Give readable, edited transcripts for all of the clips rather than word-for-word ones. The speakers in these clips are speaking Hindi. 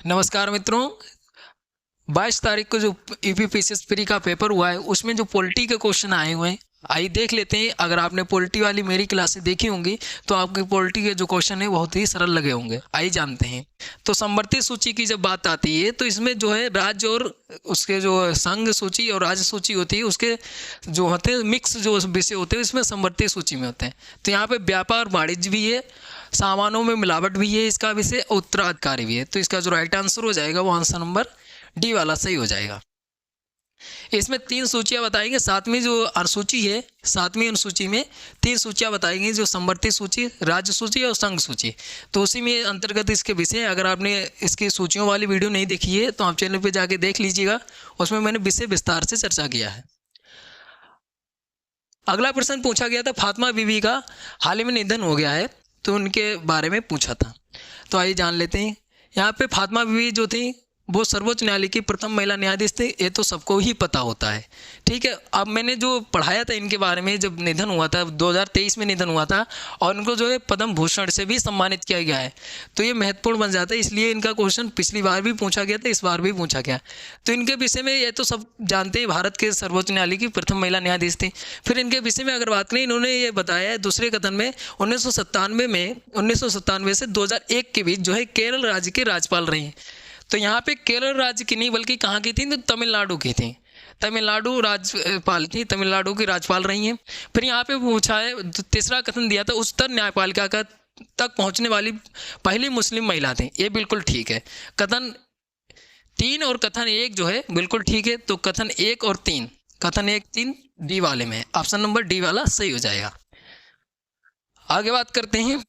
नमस्कार मित्रों। 22 तारीख को जो यूपीपीसीएस प्री का पेपर हुआ है उसमें जो पॉलिटी के क्वेश्चन आए हुए हैं, आइए देख लेते हैं। अगर आपने पॉलिटी वाली मेरी क्लासेस देखी होंगी तो आपके पॉलिटी के जो क्वेश्चन है बहुत ही सरल लगे होंगे। आइए जानते हैं। तो समवर्ती सूची की जब बात आती है तो इसमें जो है राज्य और उसके जो संघ सूची और राज्य सूची होती है उसके जो होते हैं मिक्स जो विषय होते हैं इसमें समवर्ती सूची में होते हैं। तो यहाँ पे व्यापार वाणिज्य भी है, सामानों में मिलावट भी है, इसका विषय उत्तराधिकारी भी है। तो इसका जो राइट आंसर हो जाएगा वो आंसर नंबर डी वाला सही हो जाएगा। इसमें 3 सूचियां बताएंगे। सातवीं जो अनुसूची है, सातवीं अनुसूची में 3 सूचियां बताएंगी, जो समवर्ती सूची, राज्य सूची और संघ सूची। तो उसी में अंतर्गत इसके विषय, अगर आपने इसकी सूचियों वाली वीडियो नहीं देखी है तो आप चैनल पे जाके देख लीजिएगा, उसमें मैंने विषय विस्तार से चर्चा किया है। अगला प्रश्न पूछा गया था, फातिमा बीवी का हाल ही में निधन हो गया है तो उनके बारे में पूछा था। तो आइए जान लेते हैं। यहाँ पे फातिमा बीवी जो थी वो सर्वोच्च न्यायालय की प्रथम महिला न्यायाधीश थी, ये तो सबको ही पता होता है। ठीक है, अब मैंने जो पढ़ाया था इनके बारे में, जब निधन हुआ था 2023 में निधन हुआ था और उनको जो है पद्म भूषण से भी सम्मानित किया गया है, तो ये महत्वपूर्ण बन जाता है। इसलिए इनका क्वेश्चन पिछली बार भी पूछा गया था, इस बार भी पूछा गया। तो इनके विषय में ये तो सब जानते हैं, भारत के सर्वोच्च न्यायालय की प्रथम महिला न्यायाधीश थी। फिर इनके विषय में अगर बात करें, इन्होंने ये बताया है दूसरे कथन में 1997 से 2001 के बीच जो है केरल राज्य के राज्यपाल रही हैं। तो यहाँ पे केरल राज्य की नहीं बल्कि कहाँ की थी, तो तमिलनाडु की थी। तमिलनाडु राज्यपाल थी, तमिलनाडु की राज्यपाल रही हैं। फिर यहाँ पे पूछा है, तीसरा कथन दिया था, उच्चतम न्यायपालिका का तक पहुँचने वाली पहली मुस्लिम महिला थी। ये बिल्कुल ठीक है। कथन 3 और कथन 1 जो है बिल्कुल ठीक है। तो कथन 1 और 3, कथन 1, 3 डी वाले में, ऑप्शन नंबर डी वाला सही हो जाएगा। आगे बात करते हैं।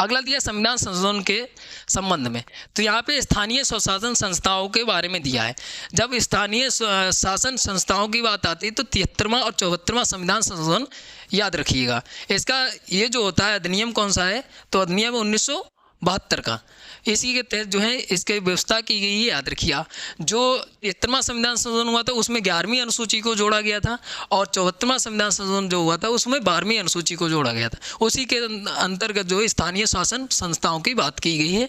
अगला दिया संविधान संशोधन के संबंध में। तो यहाँ पे स्थानीय स्वशासन संस्थाओं के बारे में दिया है। जब स्थानीय शासन संस्थाओं की बात आती है तो 73वां और 74वां संविधान संशोधन याद रखिएगा। इसका ये जो होता है अधिनियम कौन सा है, तो अधिनियम 1972 का। इसी के तहत जो है इसकी व्यवस्था की गई है, याद रखिएगा। जो 73वां संविधान संशोधन हुआ था उसमें 11वीं अनुसूची को जोड़ा गया था और 74वां संविधान संशोधन जो हुआ था उसमें 12वीं अनुसूची को जोड़ा गया था। उसी के अंतर्गत जो है स्थानीय शासन संस्थाओं की बात की गई है।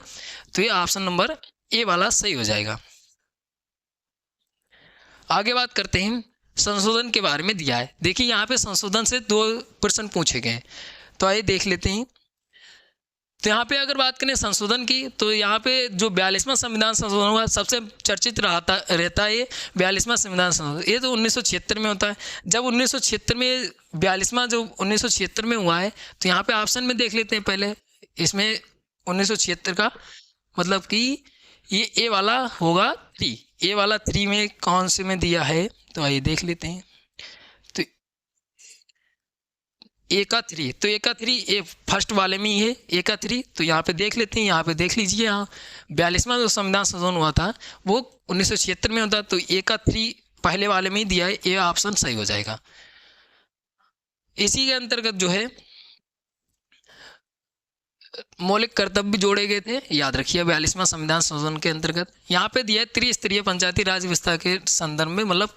तो ये ऑप्शन नंबर ए वाला सही हो जाएगा। आगे बात करते हैं, संशोधन के बारे में दिया है। देखिए यहाँ पे संशोधन से 2 प्रश्न पूछे गए, तो आइए देख लेते हैं। तो यहाँ पे अगर बात करें संशोधन की, तो यहाँ पे जो 42वां संविधान संशोधन हुआ सबसे चर्चित रहता है ये 42वां संविधान संशोधन। ये तो 1976 में होता है। जब 1976 में 42वां जो 1976 में हुआ है, तो यहाँ पे ऑप्शन में देख लेते हैं पहले। इसमें 1976 का मतलब कि ये ए वाला होगा 3। ए वाला 3 में कौन से में दिया है, तो आइए देख लेते हैं। तो ए का 3, तो ए का 3 ए फर्स्ट वाले में ही है, ए का 3। तो यहाँ पे देख लेते हैं, यहाँ पे देख लीजिए। यहाँ 42वां जो संविधान संशोधन हुआ था वो 1976 में होता, तो ए का 3 पहले वाले में ही दिया है, ए ऑप्शन सही हो जाएगा। इसी के अंतर्गत जो है मौलिक कर्तव्य जोड़े गए थे, याद रखिए 42वां संविधान संशोधन के अंतर्गत। यहाँ पे दिया है त्रिस्तरीय पंचायती राज व्यवस्था के संदर्भ में, मतलब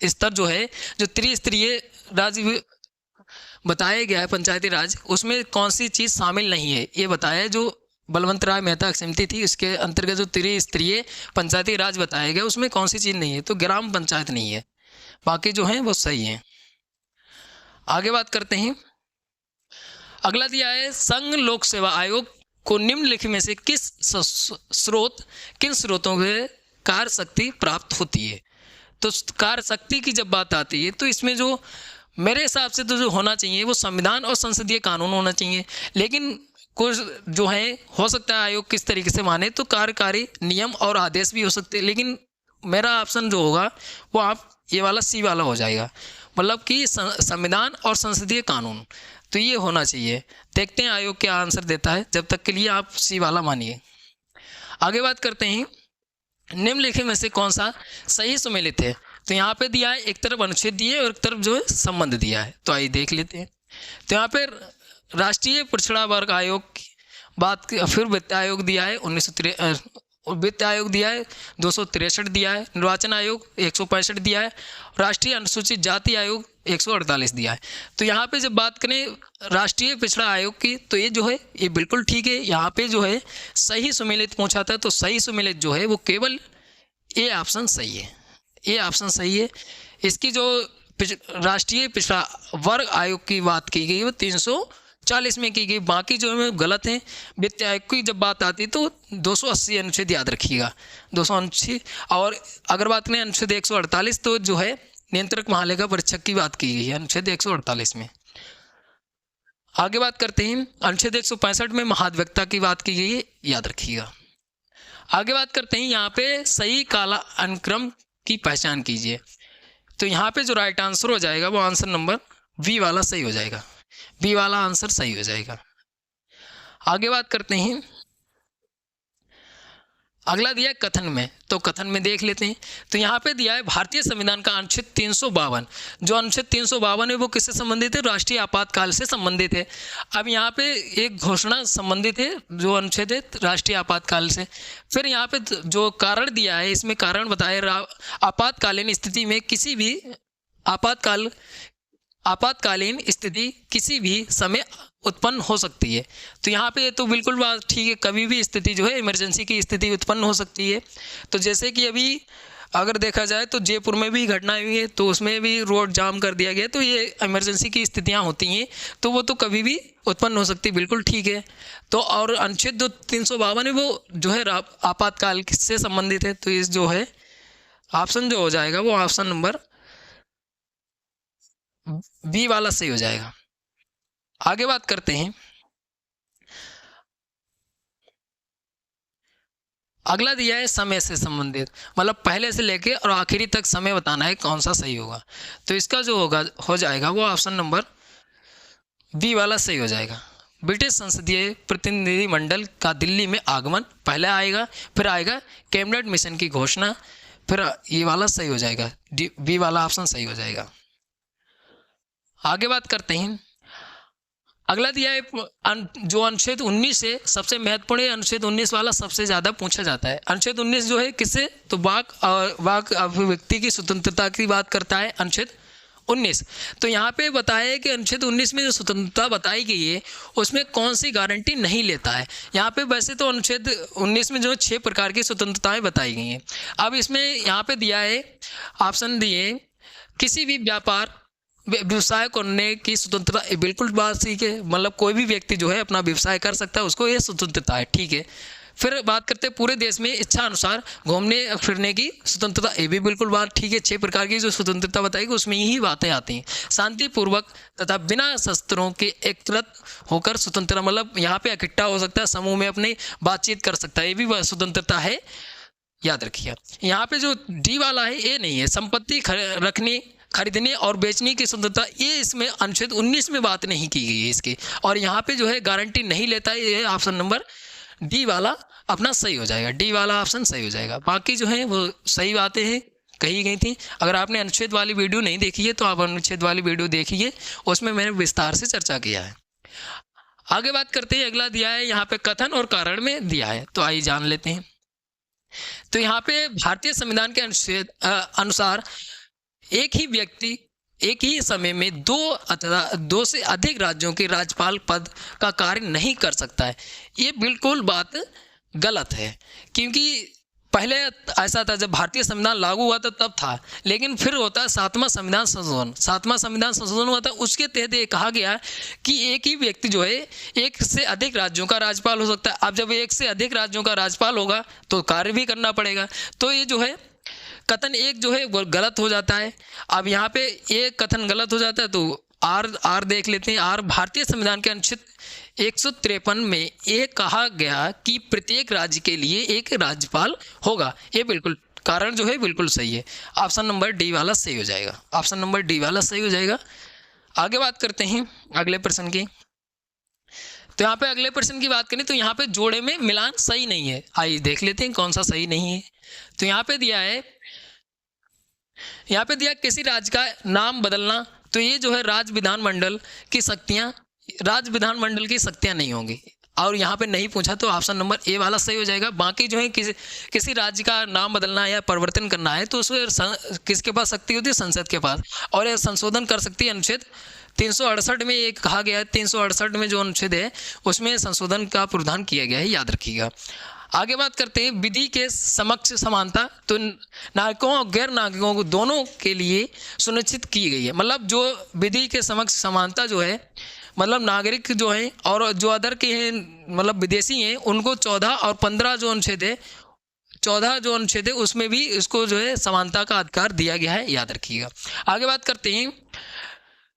स्तर जो है जो त्रिस्तरीय राज्य बताया गया है पंचायती राज, उसमें कौन सी चीज़ शामिल नहीं है ये बताया है। जो बलवंत राय मेहता की समिति थी उसके अंतर्गत जो त्रिस्तरीय पंचायती राज बताया गया उसमें कौन सी चीज़ नहीं है, तो ग्राम पंचायत नहीं है, बाकी जो हैं वो सही हैं। आगे बात करते हैं। अगला दिया है, संघ लोक सेवा आयोग को निम्नलिखित में से किन स्रोतों से कार्य शक्ति प्राप्त होती है। तो कार्य शक्ति की जब बात आती है तो इसमें जो मेरे हिसाब से तो जो होना चाहिए वो संविधान और संसदीय कानून होना चाहिए। लेकिन कुछ जो है हो सकता है आयोग किस तरीके से माने, तो कार्यकारी नियम और आदेश भी हो सकते हैं। लेकिन मेरा ऑप्शन जो होगा वो आप ये वाला सी वाला हो जाएगा, मतलब कि संविधान और संसदीय कानून, तो ये होना चाहिए। देखते हैं आयोग क्या आंसर देता है, जब तक के लिए आप सी वाला मानिए। आगे बात करते हैं, निम्नलिखित में से कौन सा सही सुमेलित है। तो यहाँ पे दिया है, एक तरफ अनुच्छेद दिए और एक तरफ जो है संबंध दिया है, तो आइए देख लेते हैं। तो यहाँ पे राष्ट्रीय पिछड़ा वर्ग आयोग की बात, फिर वित्त आयोग दिया है और वित्त आयोग दिया है 263 दिया है, निर्वाचन आयोग 165 दिया है, राष्ट्रीय अनुसूचित जाति आयोग 148 दिया है। तो यहाँ पे जब बात करें राष्ट्रीय पिछड़ा आयोग की, तो ये जो है ये बिल्कुल ठीक है। यहाँ पे जो है सही सुमेलित पूछा था, तो सही सुमेलित जो है वो केवल ए ऑप्शन सही है, ए ऑप्शन सही है। इसकी जो राष्ट्रीय पिछड़ा वर्ग आयोग की बात की गई वो 340 में की गई, बाकी जो है गलत है। वित्त आयोग की जब बात आती है तो 280 अनुच्छेद याद रखिएगा, 280। और अगर बात करें अनुच्छेद 148 तो जो है नियंत्रक महालेखा परीक्षक की बात की गई है अनुच्छेद 148 में। आगे बात करते हैं अनुच्छेद 165 में महाधिवक्ता की बात की गई है, याद रखिएगा। आगे बात करते हैं यहाँ पे सही काला अनुक्रम की पहचान कीजिए। तो यहाँ पे जो राइट आंसर हो जाएगा वो आंसर नंबर बी वाला सही हो जाएगा, बी वाला आंसर सही हो जाएगा। आगे बात करते हैं, अगला दिया है कथन में, तो कथन में देख लेते हैं। तो यहाँ पे दिया है भारतीय संविधान का अनुच्छेद 352, जो अनुच्छेद 352 है वो किससे संबंधित है? राष्ट्रीय आपातकाल से संबंधित है। अब यहाँ पे एक घोषणा संबंधित है जो अनुच्छेद है राष्ट्रीय आपातकाल से। फिर यहाँ पे जो कारण दिया है इसमें कारण बताया आपातकालीन स्थिति में किसी भी आपातकालीन स्थिति किसी भी समय उत्पन्न हो सकती है। तो यहाँ पे तो बिल्कुल बात ठीक है, कभी भी स्थिति जो है इमरजेंसी की स्थिति उत्पन्न हो सकती है। तो जैसे कि अभी अगर देखा जाए तो जयपुर में भी घटना हुई है, तो उसमें भी रोड जाम कर दिया गया, तो ये इमरजेंसी की स्थितियाँ होती हैं, तो वो तो कभी भी उत्पन्न हो सकती है, बिल्कुल ठीक है। तो और अनुच्छेद जो 352 है वो जो है आपातकाल से संबंधित है। तो इस जो है ऑप्शन जो हो जाएगा वो ऑप्शन नंबर बी वाला सही हो जाएगा। आगे बात करते हैं, अगला दिया है समय से संबंधित, मतलब पहले से लेके और आखिरी तक समय बताना है कौन सा सही होगा। तो इसका जो होगा हो जाएगा वो ऑप्शन नंबर बी वाला सही हो जाएगा। ब्रिटिश संसदीय प्रतिनिधि मंडल का दिल्ली में आगमन पहले आएगा, फिर आएगा कैबिनेट मिशन की घोषणा, फिर ये वाला सही हो जाएगा, बी वाला ऑप्शन सही हो जाएगा। आगे बात करते हैं, अगला दिया है जो अनुच्छेद 19 से सबसे महत्वपूर्ण है, अनुच्छेद 19 वाला सबसे ज़्यादा पूछा जाता है। अनुच्छेद 19 जो है किससे? तो वाक अभिव्यक्ति की स्वतंत्रता की बात करता है अनुच्छेद 19। तो यहाँ पे बताया है कि अनुच्छेद 19 में जो स्वतंत्रता बताई गई है उसमें कौन सी गारंटी नहीं लेता है। यहाँ पे वैसे तो अनुच्छेद 19 में जो 6 प्रकार की स्वतंत्रताएँ बताई गई हैं। अब इसमें यहाँ पे दिया है ऑप्शन दिए, किसी भी व्यवसाय करने की स्वतंत्रता, बिल्कुल बात ठीक है, मतलब कोई भी व्यक्ति जो है अपना व्यवसाय कर सकता है, उसको ये स्वतंत्रता है, ठीक है। फिर बात करते हैं पूरे देश में इच्छा अनुसार घूमने फिरने की स्वतंत्रता, ये भी बिल्कुल बात ठीक है। 6 प्रकार की जो स्वतंत्रता बताएगी उसमें यही बातें आती हैं। शांतिपूर्वक तथा बिना शस्त्रों के एकत्रित होकर स्वतंत्रता, मतलब यहाँ पे इकट्ठा हो सकता है, समूह में अपनी बातचीत कर सकता है, ये भी स्वतंत्रता है, याद रखिए। यहाँ पे जो डी वाला है ये नहीं है, संपत्ति रखने खरीदने और बेचने की स्वतंत्रता, ये इसमें अनुच्छेद 19 में बात नहीं की गई है इसकी, और यहाँ पे जो है गारंटी नहीं लेता है, ये ऑप्शन नंबर डी वाला अपना सही हो जाएगा, डी वाला ऑप्शन सही हो जाएगा। बाकी जो है वो सही बातें हैं कही गई थी। अगर आपने अनुच्छेद वाली वीडियो नहीं देखी है तो आप अनुच्छेद वाली वीडियो देखिए, उसमें मैंने विस्तार से चर्चा किया है। आगे बात करते हैं, अगला दिया है यहाँ पे कथन और कारण में दिया है, तो आइए जान लेते हैं। तो यहाँ पे भारतीय संविधान के अनुसार एक ही व्यक्ति एक ही समय में दो से अधिक राज्यों के राज्यपाल पद का कार्य नहीं कर सकता है। ये बिल्कुल बात गलत है, क्योंकि पहले ऐसा था जब भारतीय संविधान लागू हुआ था तब था, लेकिन फिर होता है 7वां संविधान संशोधन हुआ था, उसके तहत ये कहा गया कि एक ही व्यक्ति जो है एक से अधिक राज्यों का राज्यपाल हो सकता है। अब जब एक से अधिक राज्यों का राज्यपाल होगा तो कार्य भी करना पड़ेगा, तो ये जो है कथन एक जो है वो गलत हो जाता है। अब यहाँ पे एक कथन गलत हो जाता है, तो आर देख लेते हैं। आर, भारतीय संविधान के अनुच्छेद 153 में यह कहा गया कि प्रत्येक राज्य के लिए एक राज्यपाल होगा, ये बिल्कुल कारण जो है बिल्कुल सही है, ऑप्शन नंबर डी वाला सही हो जाएगा, ऑप्शन नंबर डी वाला सही हो जाएगा। आगे बात करते हैं अगले प्रश्न की। तो यहाँ पे अगले प्रश्न की बात करें तो यहाँ पे जोड़े में मिलान सही नहीं है, आइए देख लेते हैं कौन सा सही नहीं है। तो यहाँ पे दिया है, यहाँ पे दिया किसी राज्य का नाम बदलना, तो ये जो है राज्य विधानमंडल की शक्तियाँ नहीं होंगी, और यहाँ पे नहीं पूछा तो ऑप्शन नंबर ए वाला सही हो जाएगा। बाकी जो है किसी राज्य का नाम बदलना है या परिवर्तन करना है तो उसमें किसके पास शक्ति होती है? संसद के पास, और यह संशोधन कर सकती है अनुच्छेद 368 में। ये कहा गया है 368 में जो अनुच्छेद है उसमें संशोधन का प्रावधान किया गया है, याद रखिएगा। आगे बात करते हैं विधि के समक्ष समानता। तो नागरिकों और गैर नागरिकों को दोनों के लिए सुनिश्चित की गई है। मतलब जो विधि के समक्ष समानता जो है, मतलब नागरिक जो हैं और जो अदर के हैं, मतलब विदेशी हैं, उनको 14 और 15 जो अनुच्छेद है, 14 जो अनुच्छेद है उसमें भी इसको जो है समानता का अधिकार दिया गया है, याद रखिएगा। आगे बात करते हैं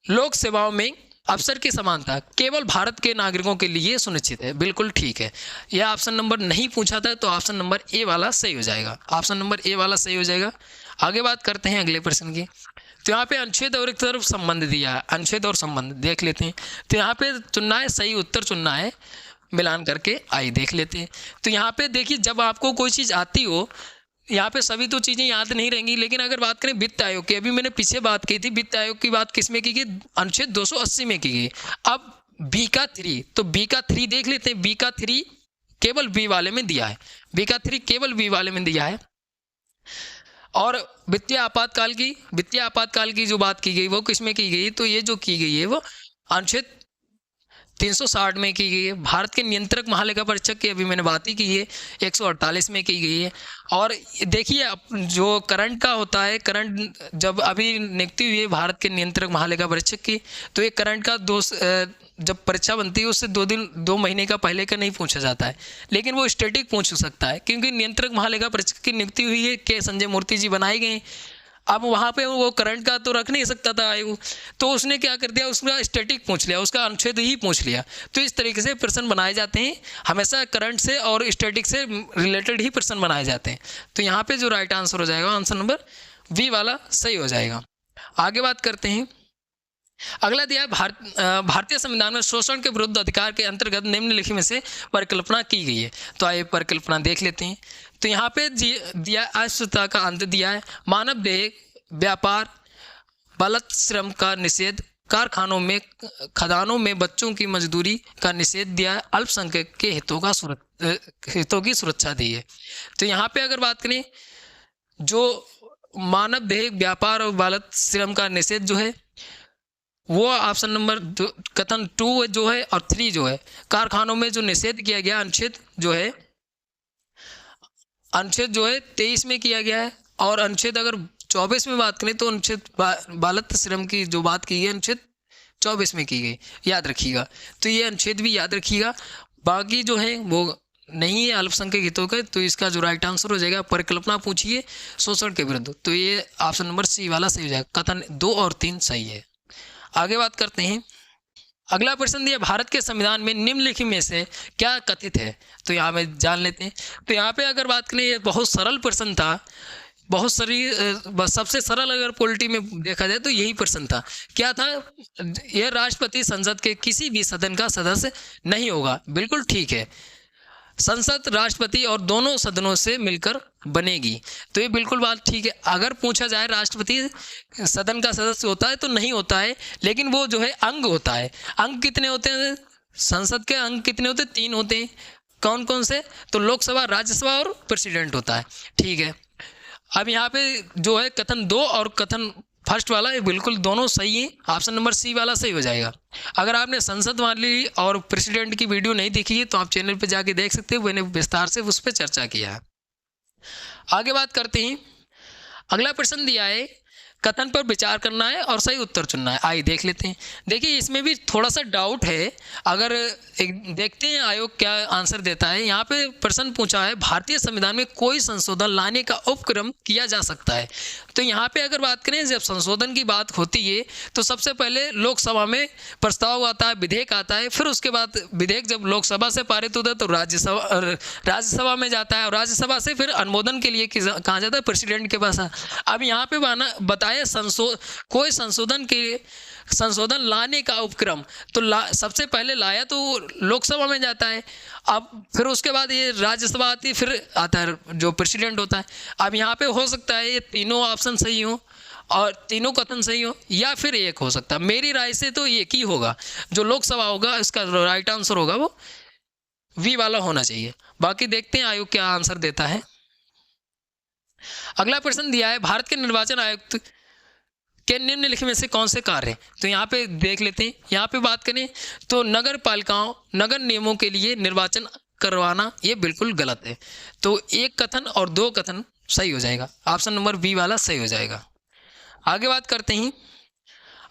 लोक सेवाओं में अवसर की समानता केवल भारत के नागरिकों के लिए सुनिश्चित है। बिल्कुल ठीक है, यह ऑप्शन नंबर नहीं पूछा था तो ऑप्शन नंबर ए वाला सही हो जाएगा। ऑप्शन नंबर ए वाला सही हो जाएगा। आगे बात करते हैं अगले प्रश्न की। तो यहाँ पे अनुच्छेद और एक तरफ संबंध दिया है, अनुच्छेद और संबंध देख लेते हैं। तो यहाँ पे चुनना है, सही उत्तर चुनना है, मिलान करके आई देख लेते हैं। तो यहाँ पे देखिए, जब आपको कोई चीज़ आती हो, यहाँ पे सभी तो चीज़ें याद नहीं रहेंगी, लेकिन अगर बात करें वित्त आयोग की, अभी मैंने पीछे बात की थी, वित्त आयोग की बात किस में की गई? अनुच्छेद 280 में की गई। अब बी का 3, तो बी का 3 देख लेते हैं। बी का 3 केवल बी वाले में दिया है, बी का 3 केवल बी वाले में दिया है। और वित्तीय आपातकाल की जो बात की गई वो किस में की गई? तो ये जो की गई है वो अनुच्छेद 360 में की गई है। भारत के नियंत्रक महालेखा परीक्षक की अभी मैंने बात ही की है, 148 में की गई है। और देखिए जो करंट का होता है, करंट जब अभी नियुक्ति हुई है भारत के नियंत्रक महालेखा परीक्षक की, तो ये करंट का जब परीक्षा बनती है उससे 2 महीने का पहले का नहीं पूछा जाता है, लेकिन वो स्टैटिक पूछ सकता है, क्योंकि नियंत्रक महालेखा परीक्षक की नियुक्ति हुई है के संजय मूर्ति जी बनाए गए। अब वहाँ पे वो करंट का तो रख नहीं सकता था आयोग, तो उसने क्या कर दिया, उसका स्टैटिक पूछ लिया, उसका अनुच्छेद ही पूछ लिया। तो इस तरीके से प्रश्न बनाए जाते हैं, हमेशा करंट से और स्टैटिक से रिलेटेड ही प्रश्न बनाए जाते हैं। तो यहाँ पे जो राइट आंसर हो जाएगा, आंसर नंबर बी वाला सही हो जाएगा। आगे बात करते हैं। अगला दिया है भारतीय संविधान में शोषण के विरुद्ध अधिकार के अंतर्गत निम्नलिखित में से परिकल्पना की गई है। तो आइए परिकल्पना देख लेते हैं। तो यहाँ पे दिया अस्पृश्यता का अंत दिया है, मानव देह व्यापार, बालक श्रम का निषेध, कारखानों में खदानों में बच्चों की मजदूरी का निषेध दिया है, अल्पसंख्यक के हितों की सुरक्षा दी है। तो यहाँ पे अगर बात करें, जो मानव देह व्यापार और बालक श्रम का निषेध जो है वो ऑप्शन नंबर कथन 2 जो है और 3 जो है, कारखानों में जो निषेध किया गया अनुच्छेद जो है 23 में किया गया है। और अनुच्छेद अगर 24 में बात करें तो अनुच्छेद बालक श्रम की जो बात की गई अनुच्छेद 24 में की गई, याद रखिएगा। तो ये अनुच्छेद भी याद रखिएगा, बाकी जो है वो नहीं है अल्पसंख्यक हितों का। तो इसका जो राइट आंसर हो जाएगा, परिकल्पना पूछिए शोषण के विरुद्ध, तो ये ऑप्शन नंबर सी वाला सही हो जाएगा। कथन 2 और 3 सही है। आगे बात करते हैं। अगला प्रश्न दिया, भारत के संविधान में निम्नलिखित में से क्या कथित है? तो यहाँ में जान लेते हैं। तो यहाँ पे अगर बात करें, ये बहुत सरल प्रश्न था, सबसे सरल अगर पॉलिटी में देखा जाए तो यही प्रश्न था। क्या था? यह राष्ट्रपति संसद के किसी भी सदन का सदस्य नहीं होगा। बिल्कुल ठीक है, संसद राष्ट्रपति और दोनों सदनों से मिलकर बनेगी, तो ये बिल्कुल बात ठीक है। अगर पूछा जाए राष्ट्रपति सदन का सदस्य होता है तो नहीं होता है, लेकिन वो जो है अंग होता है। अंग कितने होते हैं संसद के? अंग कितने होते हैं? 3 होते हैं। कौन कौन से? तो लोकसभा, राज्यसभा और प्रेसिडेंट होता है। ठीक है, अब यहाँ पे जो है कथन 2 और कथन फर्स्ट वाला, ये बिल्कुल दोनों सही है, ऑप्शन नंबर सी वाला सही हो जाएगा। अगर आपने संसद वाली और प्रेसिडेंट की वीडियो नहीं देखी है तो आप चैनल पे जाके देख सकते हो, मैंने विस्तार से उस पर चर्चा किया है। आगे बात करते हैं। अगला प्रश्न दिया है, कथन पर विचार करना है और सही उत्तर चुनना है। आइए देख लेते हैं। देखिए इसमें भी थोड़ा सा डाउट है, अगर देखते हैं आयोग क्या आंसर देता है। यहाँ पे प्रश्न पूछा है, भारतीय संविधान में कोई संशोधन लाने का उपक्रम किया जा सकता है। तो यहाँ पे अगर बात करें, जब संशोधन की बात होती है तो सबसे पहले लोकसभा में प्रस्ताव आता है, विधेयक आता है, फिर उसके बाद विधेयक जब लोकसभा से पारित होता है तो राज्यसभा में जाता है, और राज्यसभा से फिर अनुमोदन के लिए कहाँ जाता है? प्रेसिडेंट के पास। अब यहाँ पे बताया कोई संशोधन लाने का उपक्रम, तो सबसे पहले लाया तो लोकसभा में जाता है, अब फिर उसके बाद ये राज्यसभा आती है, फिर आता है जो प्रेसिडेंट होता है। अब यहाँ पे हो सकता है ये तीनों ऑप्शन सही हो और तीनों कथन सही हो, या फिर एक हो सकता है। मेरी राय से तो एक ही होगा, जो लोकसभा होगा इसका राइट आंसर होगा वो वी वाला होना चाहिए। बाकी देखते हैं आयोग क्या आंसर देता है। अगला प्रश्न दिया है, भारत के निर्वाचन आयुक्त के निम्नलिखित में से कौन से कार्य हैं? तो यहाँ पे देख लेते हैं। यहाँ पे बात करें तो नगर पालिकाओं, नगर नियमों के लिए निर्वाचन करवाना, ये बिल्कुल गलत है। तो एक कथन और दो कथन सही हो जाएगा, ऑप्शन नंबर बी वाला सही हो जाएगा। आगे बात करते हैं।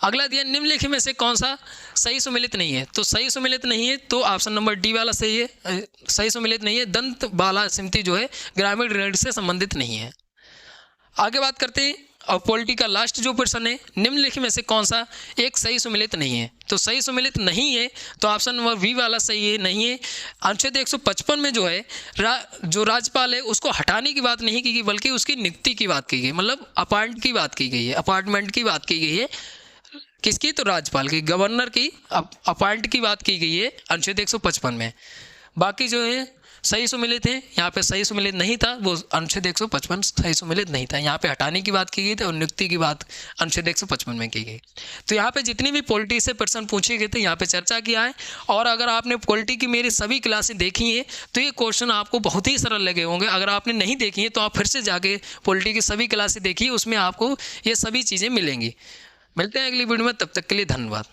अगला दिया, निम्नलिखित में से कौन सा सही सुमेलित नहीं है? तो सही सुमेलित नहीं है तो ऑप्शन नंबर डी वाला सही है। सही सुमेलित नहीं है, दंत बाला समिति जो है ग्रामीण ऋण से संबंधित नहीं है। आगे बात करते हैं और पॉलिटी का लास्ट जो प्रश्न है, निम्नलिखित में से कौन सा एक सही सुमेलित नहीं है? तो सही सुमेलित नहीं है तो ऑप्शन नंबर वी वाला सही है, नहीं है। अनुच्छेद 155 में जो है जो राज्यपाल है उसको हटाने की बात नहीं की गई, बल्कि उसकी नियुक्ति की बात की गई, मतलब अपॉइंट की बात की गई है, अपॉइंटमेंट की बात की गई है। किसकी? तो राज्यपाल की, गवर्नर की अपॉइंट की बात की गई है अनुच्छेद 155 में। बाकी जो है सही सुमेलित है, यहाँ पे सही सुमेलित नहीं था, वो अनुच्छेद 155 सही सुमेलित नहीं था। यहाँ पे हटाने की बात की गई थी और नियुक्ति की बात अनुच्छेद 155 में की गई। तो यहाँ पे जितनी भी पॉलिटी से प्रश्न पूछे गए थे यहाँ पे चर्चा किया है। और अगर आपने पॉलिटी की मेरी सभी क्लासें देखी हैं तो ये क्वेश्चन आपको बहुत ही सरल लगे होंगे। अगर आपने नहीं देखी है तो आप फिर से जाके पॉलिटी की सभी क्लासें देखिए, उसमें आपको ये सभी चीज़ें मिलेंगी। मिलते हैं अगली वीडियो में, तब तक के लिए धन्यवाद।